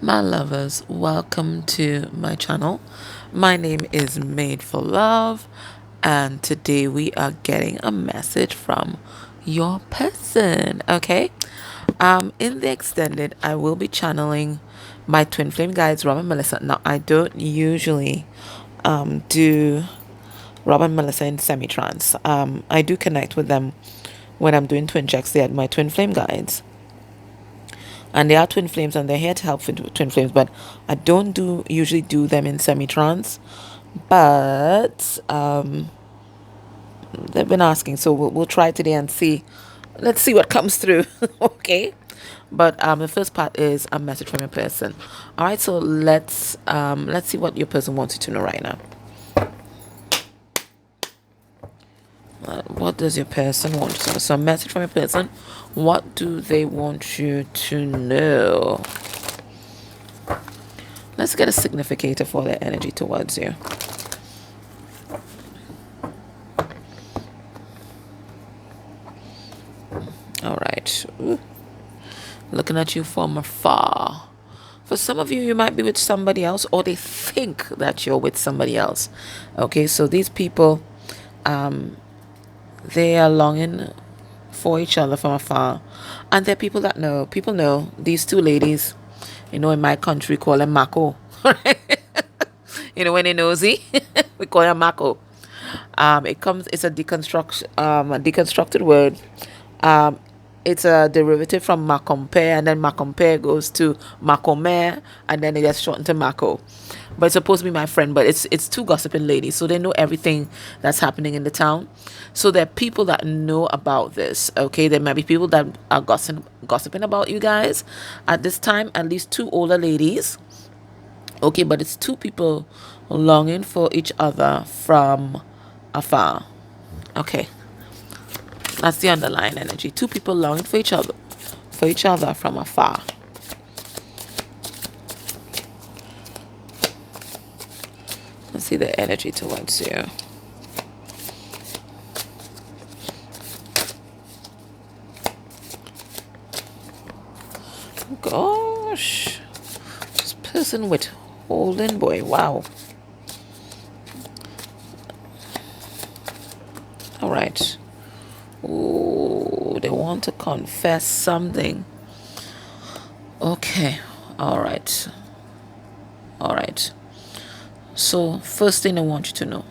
My lovers, welcome to my channel. My name is Made for Love, and today we are getting a message from your person. Okay, in the extended, I will be channeling my twin flame guides, Rob and Melissa. Now, I don't usually do Rob and Melissa in semi trance. I do connect with them when I'm doing twin checks. They are my twin flame guides, and they are twin flames, and they're here to help with twin flames, but I don't do usually do them in semi-trance. But they've been asking, so we'll try today and see. Let's see what comes through. Okay, but the first part is a message from your person. All right, so let's see what your person wants you to know right now. What does your person want to know? So a message from your person. What do they want you to know? Let's get a significator for their energy towards you. All right. Ooh. Looking at you from afar. For some of you, you might be with somebody else, or they think that you're with somebody else. Okay, so these people, they are longing for each other from afar. And they're people that know. People know these two ladies. You know, in my country, we call them Mako. You know, when they're nosy, we call them Mako. It's a deconstructed word. Um, it's a derivative from Macompe, and then Macompe goes to Macomere, and then it gets shortened to Mako. But it's supposed to be my friend, but it's two gossiping ladies, so they know everything that's happening in the town. So there are people that know about this. Okay, there might be people that are gossiping about you guys at this time. At least two older ladies. Okay, but it's two people longing for each other from afar. Okay, that's the underlying energy. Two people longing for each other from afar. Let's see the energy towards you. Gosh, this person with holding boy. Wow. All right. Ooh, they want to confess something. Okay. All right. All right. So first thing I want you to know,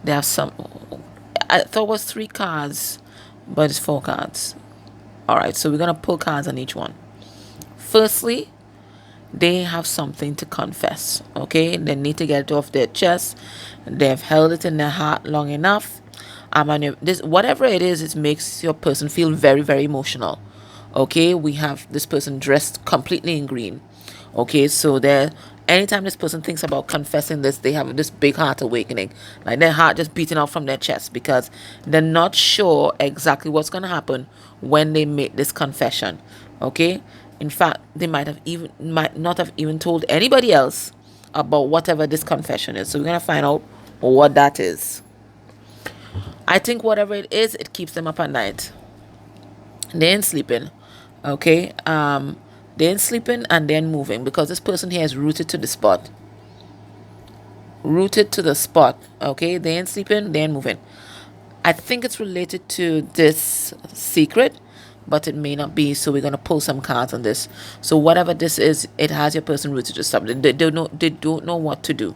they have some. I thought it was 3 cards, but it's 4 cards. All right. So we're gonna pull cards on each one. Firstly, they have something to confess. Okay, they need to get it off their chest. They've held it in their heart long enough. And this, whatever it is, it makes your person feel very, very emotional. Okay, we have this person dressed completely in green. Okay, so they're anytime this person thinks about confessing this, they have this big heart awakening, like their heart just beating out from their chest, because they're not sure exactly what's going to happen when they make this confession. Okay, in fact, they might not have even told anybody else about whatever this confession is. So we're going to find out what that is. I think whatever it is, it keeps them up at night. They ain't sleeping. Okay, they ain't sleeping, and they ain't moving, because this person here is rooted to the spot. Rooted to the spot. Okay, they ain't sleeping, they ain't moving. I think it's related to this secret, but it may not be. So we're gonna pull some cards on this. So whatever this is, it has your person rooted to something. They don't know what to do.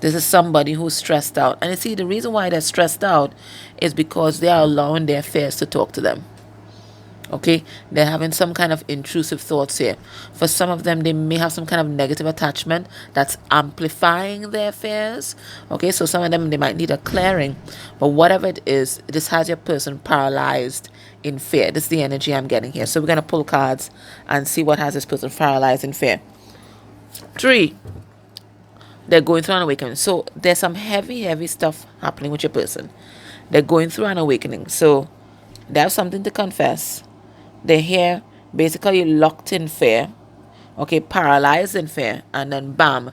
This is somebody who's stressed out, and you see, the reason why they're stressed out is because they are allowing their fears to talk to them. Okay, they're having some kind of intrusive thoughts here. For some of them, they may have some kind of negative attachment that's amplifying their fears. Okay, so some of them, they might need a clearing, but whatever it is, this has your person paralyzed in fear. This is the energy I'm getting here. So we're going to pull cards and see what has this person paralyzed in fear. 3, they're going through an awakening. So there's some heavy stuff happening with your person. They're going through an awakening, so they have something to confess. They're here basically locked in fear, okay, paralyzed in fear, and then bam,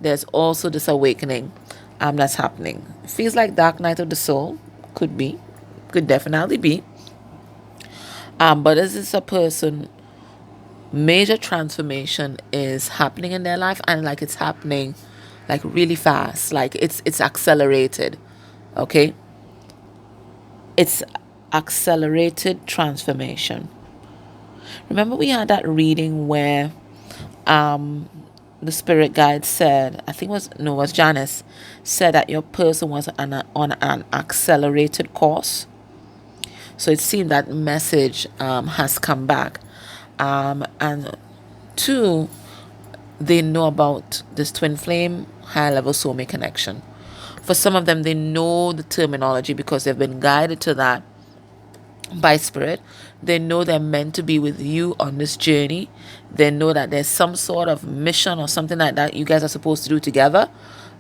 there's also this awakening that's happening. Feels like dark night of the soul. Could definitely be. But this is a person Major transformation is happening in their life, and like it's happening like really fast, like it's accelerated. Okay, it's accelerated transformation. Remember we had that reading where um the spirit guide said, I think it was, no, it was Janice, said that your person was on an accelerated course. So it seemed that message has come back. And two, they know about this twin flame high level soulmate connection. For some of them, they know the terminology because they've been guided to that by spirit. They know they're meant to be with you on this journey. They know that there's some sort of mission or something like that you guys are supposed to do together.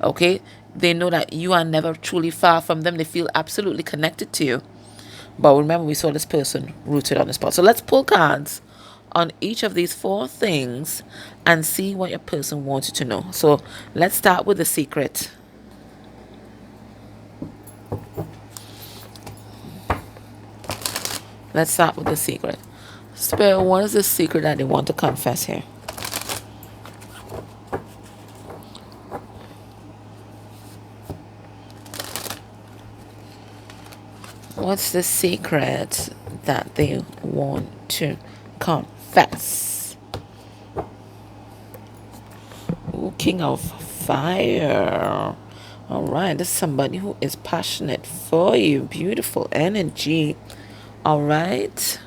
Okay, they know that you are never truly far from them. They feel absolutely connected to you. But remember, we saw this person rooted on the spot. So let's pull cards on each of these four things and see what your person wants you to know. So let's start with the secret. Let's start with the secret. Spirit, what is the secret that they want to confess here? What's the secret that they want to confess? Ooh, King of Fire. All right, this is somebody who is passionate for you. Beautiful energy. All right.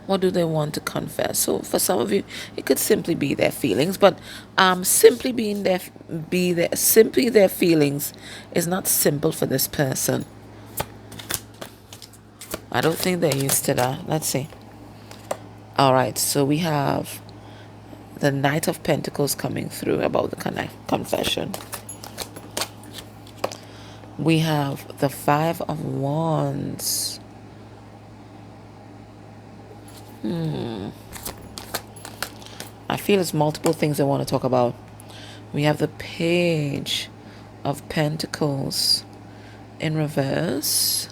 What do they want to confess? So for some of you, it could simply be their feelings, but simply simply their feelings is not simple for this person. I don't think they're used to that. Let's see. All right, so we have the Knight of Pentacles coming through about the confession. We have the Five of Wands. I feel it's multiple things I want to talk about. We have the Page of Pentacles in reverse.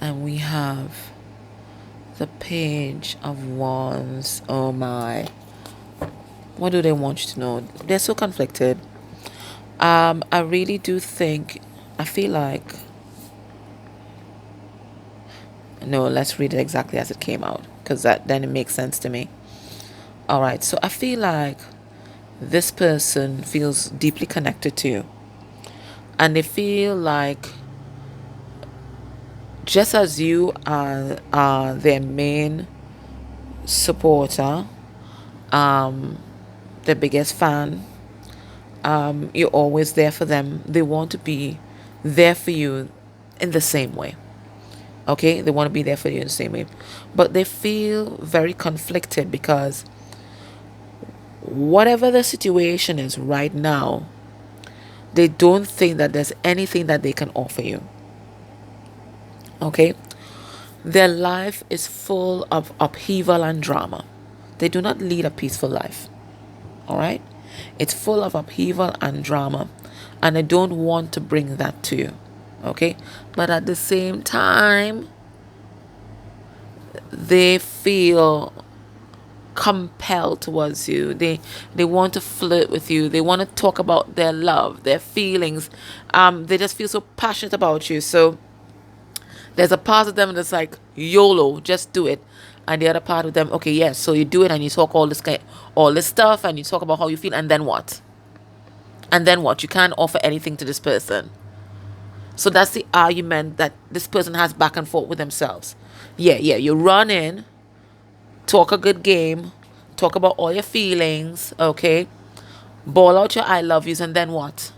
And we have the Page of Wands. Oh my. What do they want you to know? They're so conflicted. I really do think, I feel like, no, let's read it exactly as it came out, because then it makes sense to me. All right, so I feel like this person feels deeply connected to you, and they feel like just as you are their main supporter, their biggest fan, you're always there for them. They want to be there for you in the same way. Okay, they want to be there for you in the same way, but they feel very conflicted because whatever the situation is right now, they don't think that there's anything that they can offer you. Okay, their life is full of upheaval and drama. They do not lead a peaceful life. All right, it's full of upheaval and drama, and I don't want to bring that to you. Okay, but at the same time, they feel compelled towards you. They want to flirt with you. They want to talk about their love, their feelings. They just feel so passionate about you. So there's a part of them that's like YOLO, just do it. And the other part of them, okay, yes, so you do it and you talk all this stuff and you talk about how you feel, and then what? And then what? You can't offer anything to this person. So that's the argument that this person has back and forth with themselves. Yeah, you run in, talk a good game, talk about all your feelings, okay? Ball out your I love yous, and then what?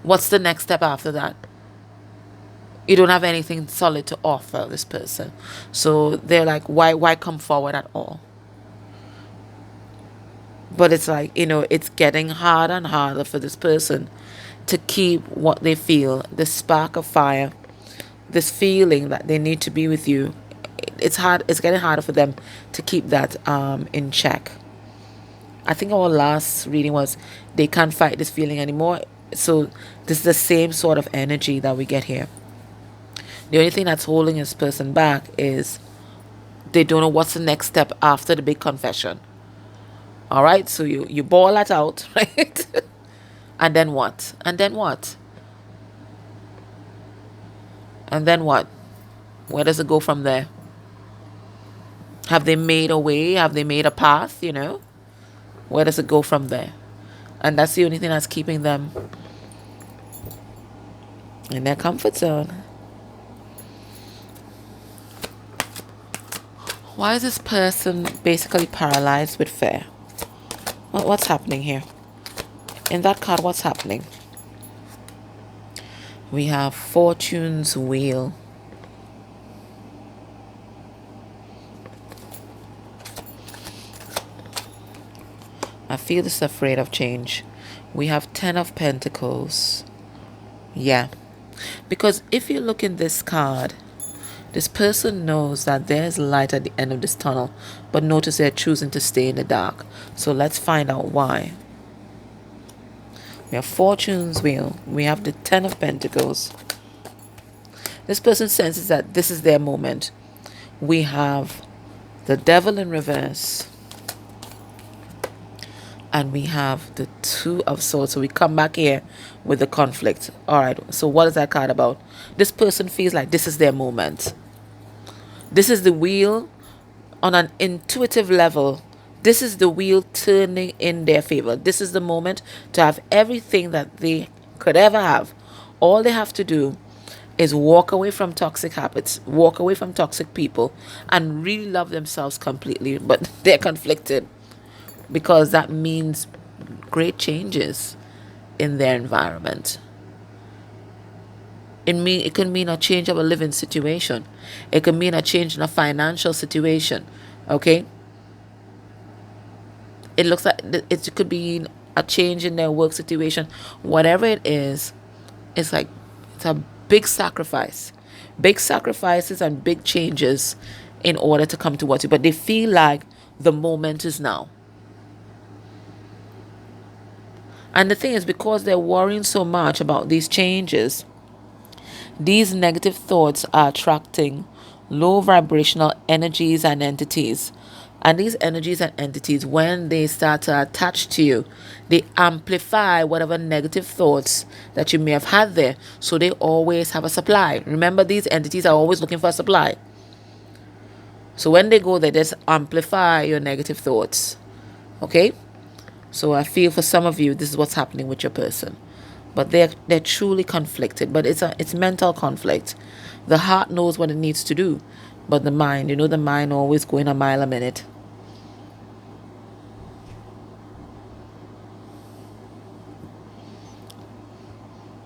What's the next step after that? You don't have anything solid to offer this person. So they're like, why come forward at all? But it's like, it's getting harder and harder for this person to keep what they feel, this spark of fire, this feeling that they need to be with you. It's getting harder for them to keep that in check. I think our last reading was they can't fight this feeling anymore. So this is the same sort of energy that we get here. The only thing that's holding this person back is they don't know what's the next step after the big confession. All right, so you ball that out, right? And then what? And then what? And then what? Where does it go from there? Have they made a way? Have they made a path? Where does it go from there? And that's the only thing that's keeping them in their comfort zone. Why is this person basically paralyzed with fear? What's happening here? In that card, what's happening? We have Fortune's Wheel. I feel this afraid of change. We have 10 of Pentacles. Yeah. Because if you look in this card, this person knows that there's light at the end of this tunnel. But notice they're choosing to stay in the dark. So let's find out why. We have Fortune's Wheel. We have the 10 of Pentacles. This person senses that this is their moment. We have the Devil in reverse. And we have the 2 of Swords. So we come back here with the conflict. All right. So what is that card about? This person feels like this is their moment. This is the wheel on an intuitive level. This is the wheel turning in their favor. This is the moment to have everything that they could ever have. All they have to do is walk away from toxic habits, walk away from toxic people, and really love themselves completely. But they're conflicted, because that means great changes in their environment. It can mean a change of a living situation. It can mean a change in a financial situation. Okay? It looks like it could be a change in their work situation. Whatever it is, it's a big sacrifice. Big sacrifices and big changes in order to come towards you. But they feel like the moment is now. And the thing is, because they're worrying so much about these changes, these negative thoughts are attracting low vibrational energies and entities. And these energies and entities, when they start to attach to you, they amplify whatever negative thoughts that you may have had there. So they always have a supply. Remember, these entities are always looking for a supply. So when they go there, they just amplify your negative thoughts. Okay? So I feel for some of you, this is what's happening with your person. But they're truly conflicted. But it's mental conflict. The heart knows what it needs to do. But the mind, the mind always going a mile a minute.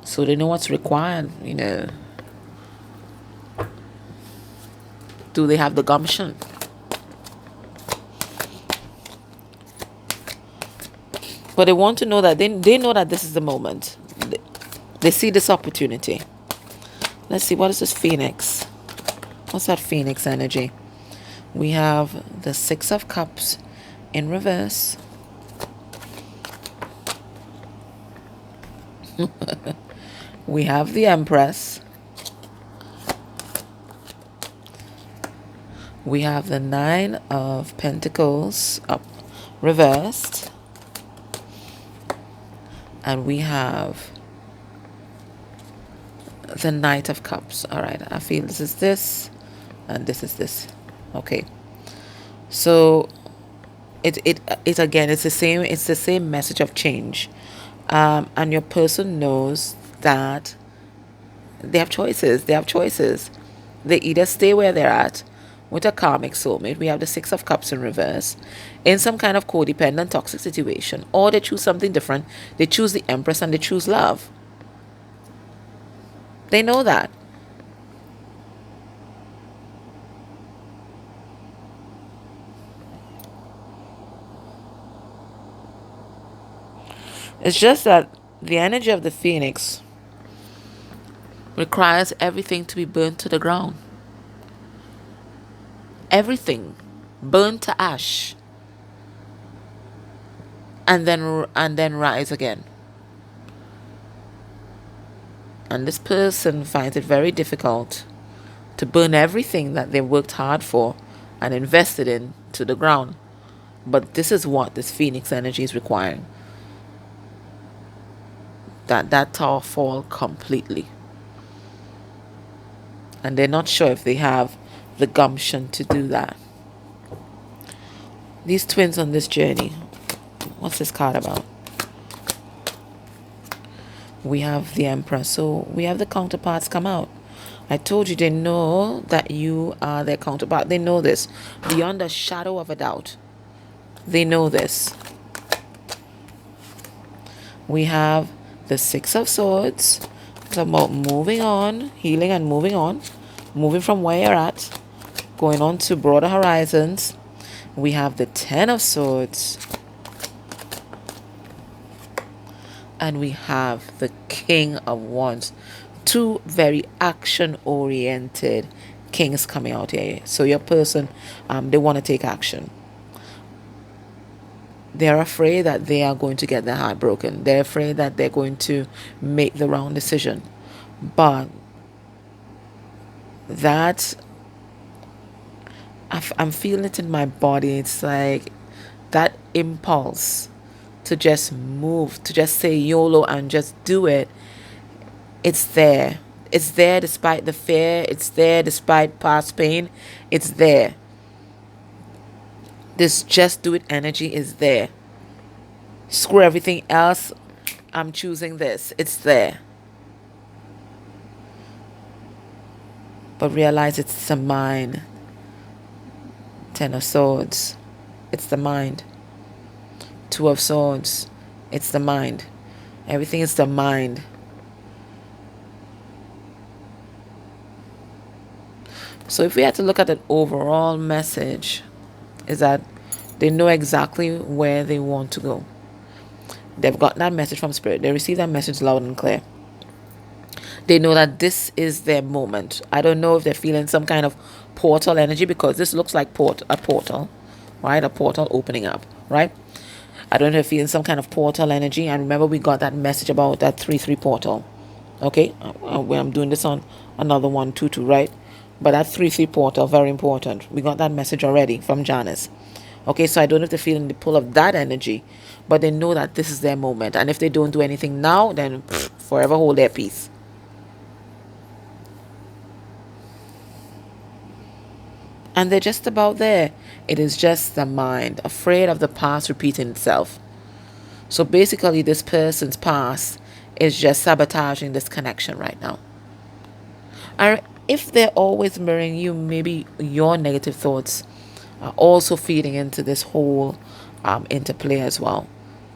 So they know what's required, Do they have the gumption? But they want to know that they know that this is the moment. They see this opportunity. Let's see, what is this Phoenix? What's that Phoenix energy? We have the 6 of Cups in reverse. We have the Empress. We have the 9 of Pentacles up reversed. And we have the Knight of Cups. All right, I feel this is this and this is this. Okay. So it again, it's the same message of change. And your person knows that they have choices. They either stay where they're at with a karmic soulmate. We have the 6 of Cups in reverse in some kind of codependent toxic situation, or they choose something different. They choose the Empress and they choose love. They know that. It's just that the energy of the Phoenix requires everything to be burnt to the ground. Everything burned to ash. and then rise again. And this person finds it very difficult to burn everything that they worked hard for and invested in to the ground. But this is what this Phoenix energy is requiring. That tower fall completely. And they're not sure if they have the gumption to do that. These twins on this journey. What's this card about? We have the Emperor. So we have the counterparts come out. I told you they know that you are their counterpart. They know this. Beyond a shadow of a doubt. They know this. We have the Six of Swords. It's about moving on, healing and moving on. Moving from where you're at. Going on to broader horizons. We have the Ten of Swords. And we have the King of Wands. Two very action-oriented kings coming out here. So your person, they want to take action. They're afraid that they are going to get their heart broken. They're afraid that they're going to make the wrong decision. But that, I'm feeling it in my body. It's like that impulse to just move, to just say YOLO and just do it. It's there. It's there despite the fear. It's there despite past pain. It's there. This just do it energy is there. Screw everything else. I'm choosing this. It's there. But realize it's the mind. Ten of Swords. It's the mind. Two of Swords. It's the mind. Everything is the mind. So if we had to look at an overall message, is that they know exactly where they want to go. They've got that message from Spirit. They receive that message loud and clear. They know that this is their moment. I don't know if they're feeling some kind of portal energy, because this looks like a portal, right? A portal opening up, right? I don't know if they're feeling some kind of portal energy. And remember, we got that message about that 3-3 portal. Okay? When I'm doing this on another 1-2-2, right? But that 3-3 portal, very important. We got that message already from Janice. Okay, so I don't know if they're feeling the pull of that energy, but they know that this is their moment. And if they don't do anything now, then forever hold their peace. And they're just about there. It is just the mind, afraid of the past repeating itself. So basically, this person's past is just sabotaging this connection right now. And if they're always mirroring you, maybe your negative thoughts are also feeding into this whole interplay as well.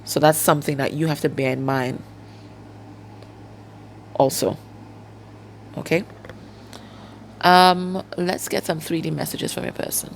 So that's something that you have to bear in mind also. Okay? Let's get some 3D messages from your person.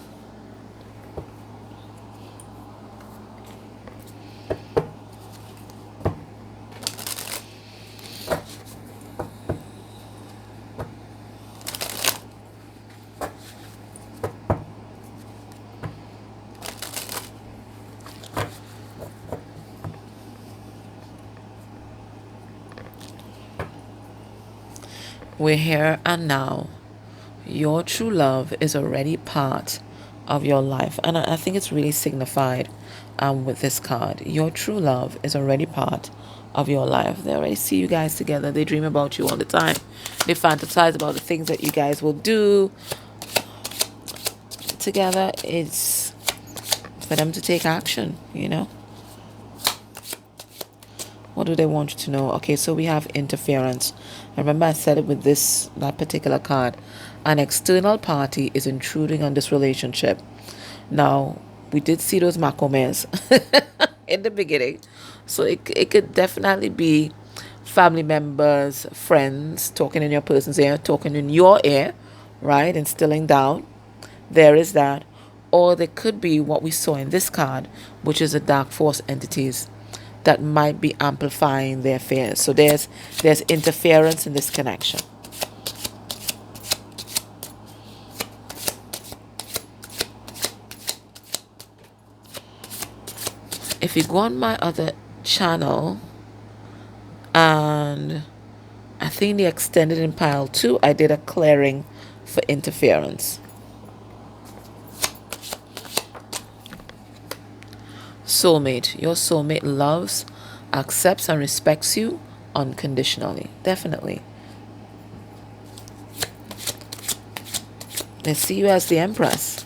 We're here and now. Your true love is already part of your life. And I think it's really signified with this card. Your true love is already part of your life. They already see you guys together. They dream about you all the time. They fantasize about the things that you guys will do together. It's for them to take action, you know. What do they want you to know? Okay, so we have interference. Remember I said it with that particular card. An external party is intruding on this relationship. Now, we did see those macomes in the beginning. So it could definitely be family members, friends, talking in your person's ear, talking in your ear, right? Instilling doubt. There is that. Or there could be what we saw in this card, which is the dark force entities that might be amplifying their fears. So there's interference in this connection. If you go on my other channel, and I think the extended in pile 2, I did a clearing for interference. Soulmate. Your soulmate loves, accepts, and respects you unconditionally. Definitely. They see you as the Empress.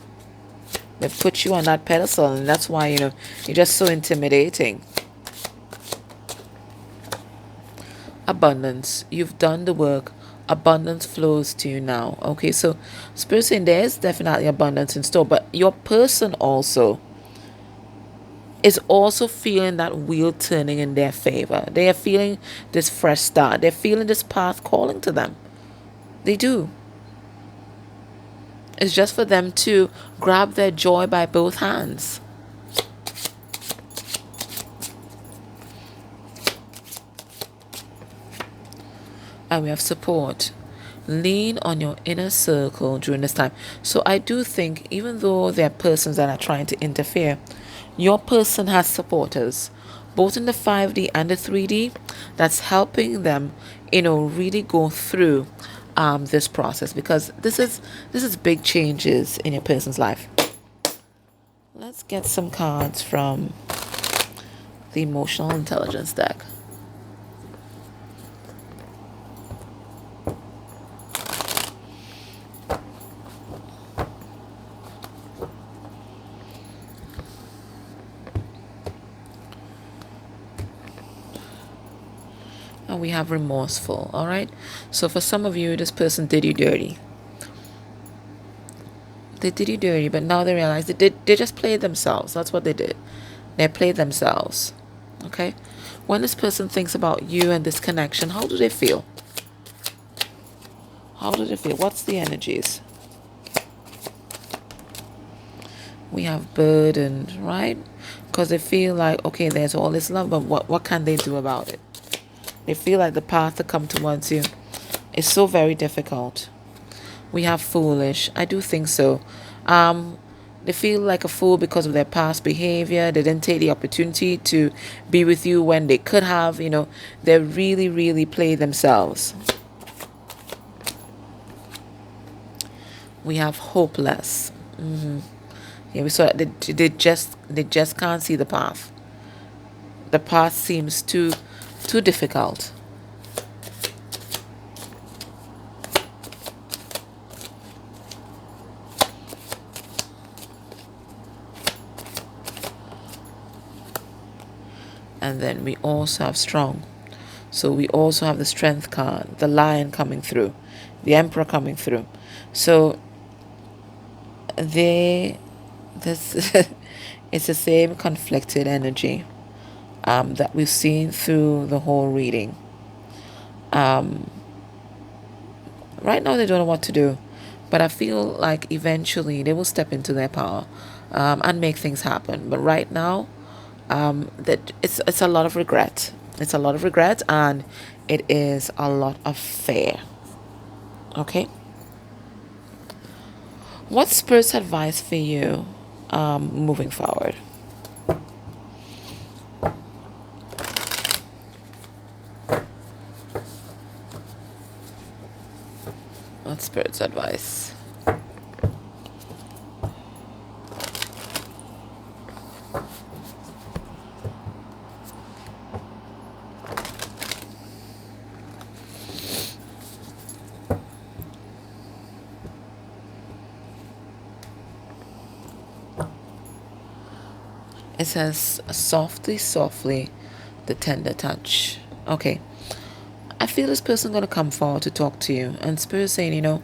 They put you on that pedestal, and that's why, you're just so intimidating. Abundance. You've done the work. Abundance flows to you now. Okay, so Spirit saying there is definitely abundance in store, but your person also is also feeling that wheel turning in their favor. They are feeling this fresh start. They're feeling this path calling to them. They do. It's just for them to grab their joy by both hands. And we have support. Lean on your inner circle during this time. So I do think, even though there are persons that are trying to interfere, your person has supporters, both in the 5D and the 3D, that's helping them, really go through this process, because this is big changes in your person's life. Let's get some cards from the emotional intelligence deck. And we have remorseful. All right, so for some of you, this person did you dirty. They did you dirty, but now they realize they just played themselves. That's what they did. They played themselves. Okay, when this person thinks about you and this connection, how do they feel? How do they feel? What's the energies? We have burdened, right? Because they feel like, okay, there's all this love, but what can they do about it? They feel like the path to come towards you is so very difficult. We have foolish. I do think so. They feel like a fool because of their past behavior. They didn't take the opportunity to be with you when they could have. They really, really play themselves. We have hopeless. Yeah, we saw that they just can't see the path. The path seems too difficult. And then we also have strong. So we also have the strength card, the lion coming through, the emperor coming through. So this it's the same conflicted energy that we've seen through the whole reading. Right now they don't know what to do, but I feel like eventually they will step into their power and make things happen. But right now, that it's a lot of regret. It's a lot of regret, and it is a lot of fear. Okay. What's Spirit's advice for you moving forward? What's Spirit's advice? It says, softly, softly, the tender touch. Okay. I feel this person going to come forward to talk to you. And Spirit is saying,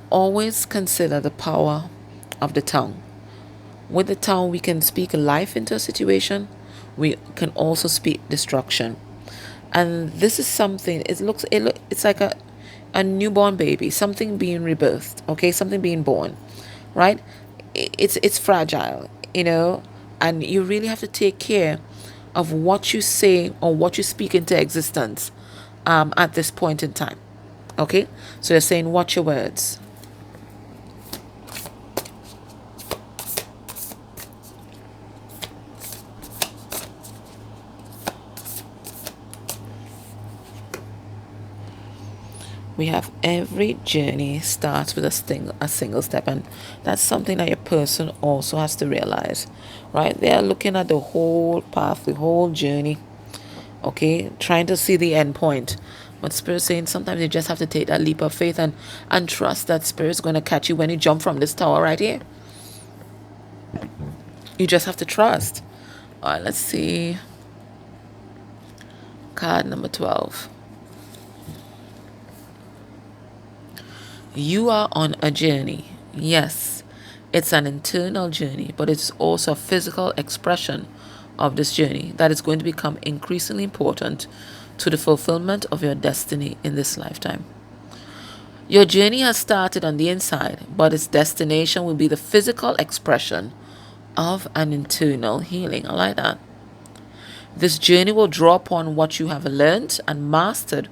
always consider the power of the tongue. With the tongue, we can speak life into a situation. We can also speak destruction. And this is something, it's like a newborn baby, something being rebirthed, okay? Something being born, right? It's fragile, and you really have to take care of what you say or what you speak into existence at this point in time. Okay, so they're saying, watch your words. We have every journey starts with a single step, and that's something that your person also has to realize, right? They are looking at the whole path, the whole journey, okay, trying to see the end point. But Spirit saying sometimes you just have to take that leap of faith and trust that Spirit's going to catch you when you jump from this tower right here. You just have to trust. All right, let's see. Card number 12. You are on a journey. Yes, it's an internal journey, but it's also a physical expression of this journey that is going to become increasingly important to the fulfillment of your destiny in this lifetime. Your journey has started on the inside, but its destination will be the physical expression of an internal healing. I like that. This journey will draw upon what you have learned and mastered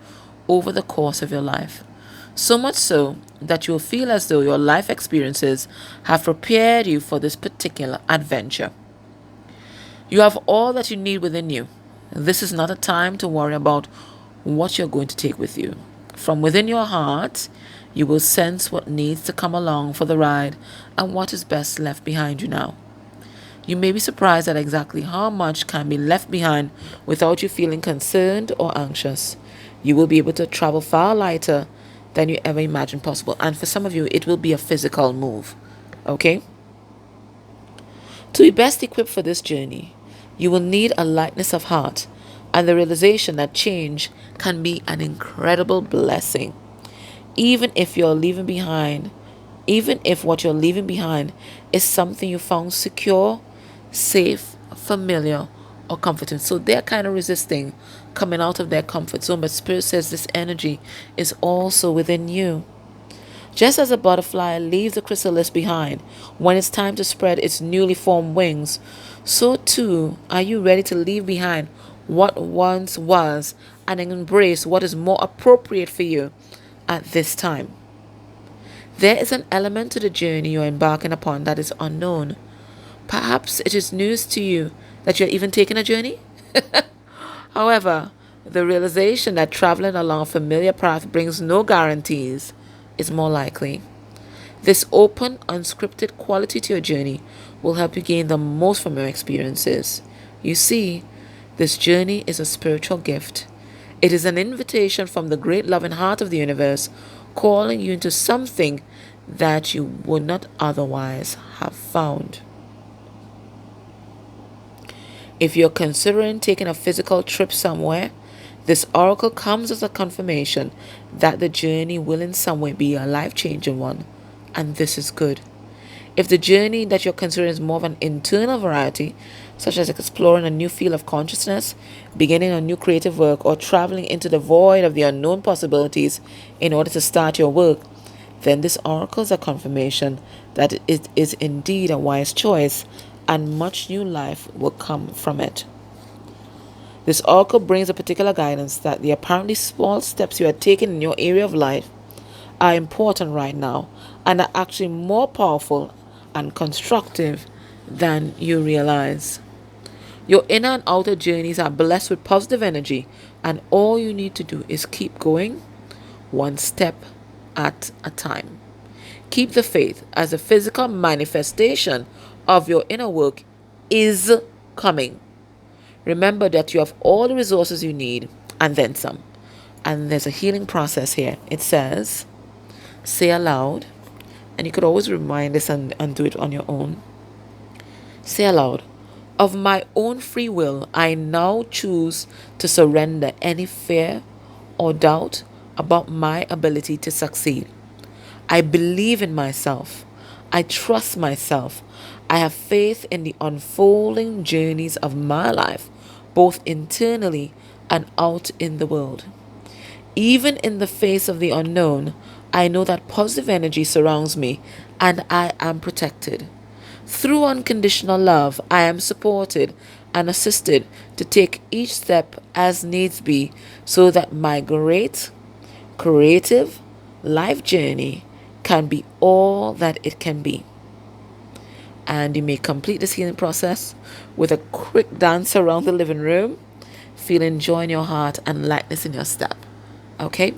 over the course of your life. So much so that you'll feel as though your life experiences have prepared you for this particular adventure. You have all that you need within you. This is not a time to worry about what you're going to take with you. From within your heart, you will sense what needs to come along for the ride and what is best left behind you now. You may be surprised at exactly how much can be left behind without you feeling concerned or anxious. You will be able to travel far lighter than you ever imagined possible. And for some of you, it will be a physical move. Okay? To be best equipped for this journey, you will need a lightness of heart and the realization that change can be an incredible blessing. Even if what you're leaving behind is something you found secure, safe, familiar, or comforting. So they're kind of resisting coming out of their comfort zone. But Spirit says this energy is also within you. Just as a butterfly leaves the chrysalis behind when it's time to spread its newly formed wings, so too are you ready to leave behind what once was and embrace what is more appropriate for you at this time. There is an element to the journey you're embarking upon that is unknown. Perhaps it is news to you that you're even taking a journey. However, the realization that traveling along a familiar path brings no guarantees is more likely. This open, unscripted quality to your journey will help you gain the most from your experiences. You see, this journey is a spiritual gift. It is an invitation from the great loving heart of the universe, calling you into something that you would not otherwise have found. If you're considering taking a physical trip somewhere, this oracle comes as a confirmation that the journey will in some way be a life-changing one, and this is good. If the journey that you're considering is more of an internal variety, such as exploring a new field of consciousness, beginning a new creative work, or traveling into the void of the unknown possibilities in order to start your work, then this oracle is a confirmation that it is indeed a wise choice and much new life will come from it. This oracle brings a particular guidance that the apparently small steps you are taking in your area of life are important right now and are actually more powerful and constructive than you realize. Your inner and outer journeys are blessed with positive energy, and all you need to do is keep going one step at a time. Keep the faith, as a physical manifestation of your inner work is coming. Remember that you have all the resources you need and then some. And there's a healing process here. It says, say aloud, and you could always remind this and do it on your own. Say aloud, of my own free will, I now choose to surrender any fear or doubt about my ability to succeed. I believe in myself. I trust myself. I have faith in the unfolding journeys of my life, both internally and out in the world. Even in the face of the unknown, I know that positive energy surrounds me and I am protected. Through unconditional love, I am supported and assisted to take each step as needs be so that my great, creative life journey can be all that it can be. And you may complete this healing process with a quick dance around the living room, feeling joy in your heart and lightness in your step. Okay?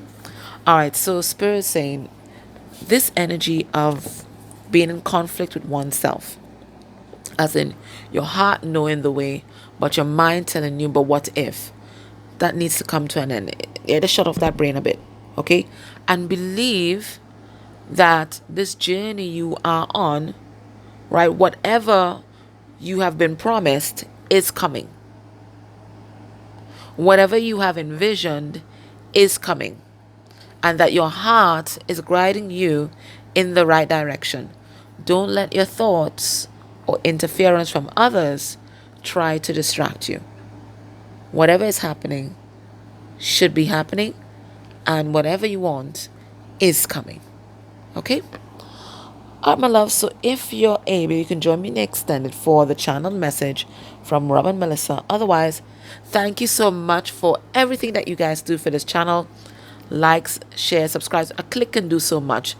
All right, so Spirit is saying this energy of being in conflict with oneself, as in your heart knowing the way, but your mind telling you, but what if? That needs to come to an end. You had to shut off that brain a bit, okay? And believe that this journey you are on, right, whatever you have been promised is coming. Whatever you have envisioned is coming. And that your heart is guiding you in the right direction. Don't let your thoughts or interference from others try to distract you. Whatever is happening should be happening, and whatever you want is coming. Okay? Alright, my love. So if you're able, you can join me in extended for the channel message from Rob and Melissa. Otherwise, thank you so much for everything that you guys do for this channel. Likes, share, subscribe. A click can do so much.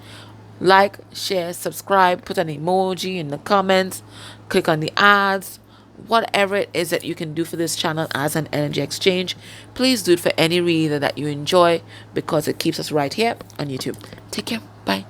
Like, share, subscribe, put an emoji in the comments, click on the ads, whatever it is that you can do for this channel as an energy exchange. Please do it for any reason that you enjoy, because it keeps us right here on YouTube. Take care. Bye.